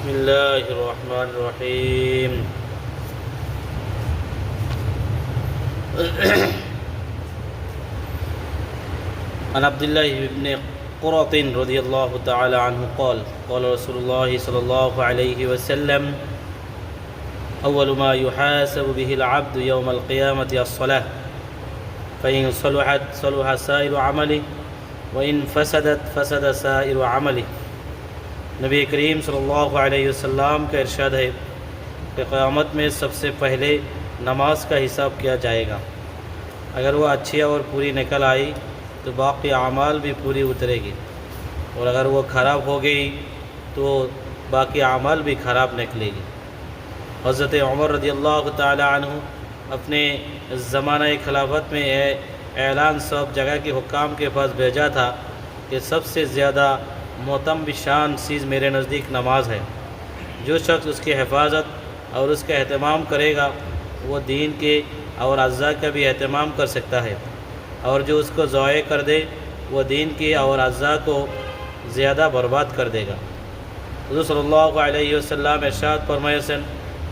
بسم الله الرحمن الرحيم عن عبد الله بن قرط رضي الله تعالى عنه قال قال رسول الله صلى الله عليه وسلم أول ما يحاسب به العبد يوم القيامة الصلاة فإن صلحت صلح سائر عمله وإن فسدت فسد سائر عمله। नबी करीम सल्लल्लाहु अलैहि वसल्लम का इरशाद है कि क़यामत में सबसे पहले नमाज का हिसाब किया जाएगा। अगर वह अच्छी और पूरी निकल आई तो बाकी अमाल भी पूरी उतरेगी, और अगर वो ख़राब हो गई तो बाकी अमाल भी ख़राब निकलेगी। हज़रत उमर रज़ियल्लाहु ताला अन्हु अपने ज़माना खिलाफत में ऐलान सब जगह के हुक्काम के पास भेजा था कि सबसे ज़्यादा मोहतम शान चीज़ मेरे नज़दीक नमाज है। जो शख्स उसकी हिफाजत और उसका एहतमाम करेगा वो दीन के और अज़्ज़ा का भी एहतमाम कर सकता है, और जो उसको ज़ाय कर दे वो दीन के और अज़्ज़ा को ज़्यादा बर्बाद कर देगा। हुज़ूर सल्लल्लाहु अलैहि वसल्लम इरशाद फरमायेছেন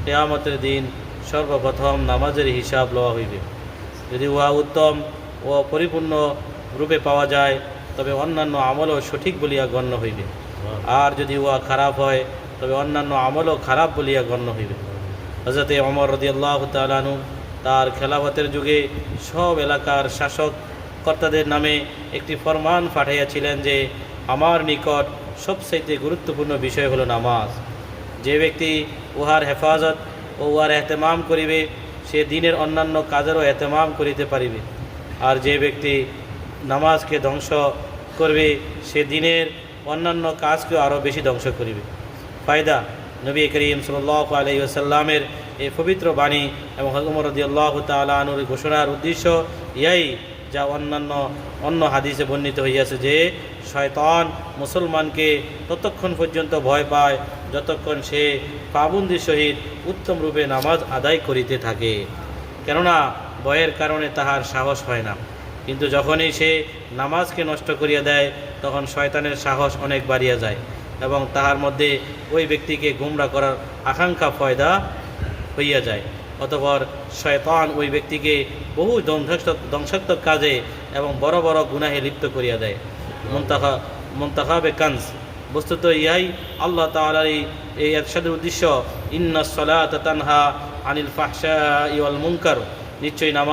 কিয়ামতের দিন সর্বপ্রথম নামাজের হিসাব লওয়া হইবে। যদি উহা উত্তম ও পরিপূর্ণ রূপে পাওয়া যায় তবে অন্যান্য আমলও সঠিক বলিয়া গণ্য হইবে, আর যদি উহা খারাপ হয় তবে অন্যান্য আমলও খারাপ বলিয়া গণ্য হইবে। হযরত ওমর রাদিয়াল্লাহু তাআলা আনহু তার খেলাফতের যুগে সব এলাকার শাসক কর্তাদের নামে একটি ফরমান পাঠাইয়াছিলেন যে আমার নিকট সবচেয়ে গুরুত্বপূর্ণ বিষয় হলো নামাজ। যে ব্যক্তি উহার হেফাজত ও উহার এহতেমাম করিবে সে দিনের অন্যান্য কাজেরও এহতেমাম করিতে পারিবে, আর যে ব্যক্তি নামাজকে ধ্বংস করবে সে দিনের অন্যান্য কাজকেও আরও বেশি ধ্বংস করিবে। ফায়দা, নবী করিম সাল্লাল্লাহু আলাইহি ওয়াসাল্লামের এই পবিত্র বাণী এবং হযরত ওমর রাদিয়াল্লাহু তাআলা আনহুর ঘোষণার উদ্দেশ্য ইয়াই যা অন্য হাদিসে বর্ণিত হইয়াছে যে শয়তান মুসলমানকে ততক্ষণ পর্যন্ত ভয় পায় যতক্ষণ সে পাবন্দির সহিত উত্তম রূপে নামাজ আদায় করিতে থাকে, কেননা ভয়ের কারণে তাহার সাহস হয় না। কিন্তু যখনই সে নামাজকে নষ্ট করিয়া দেয় তখন শয়তানের সাহস অনেক বাড়িয়া যায় এবং তাহার মধ্যে ওই ব্যক্তিকে গুমরা করার আকাঙ্ক্ষা পয়দা হইয়া যায়। অতঃপর শয়তান ওই ব্যক্তিকে বহু ধ্বংসাত্মক কাজে এবং বড় বড় গুনাহে লিপ্ত করিয়া দেয়। মুনতাখাবে কানজ, বস্তুত ইহাই আল্লাহ তাআলার এই ইরশাদের উদ্দেশ্য, ইন্নাস সালাতা তানহা আনিল ফাহশাই ওয়াল মুনকার, নিশ্চয়ই নামাজ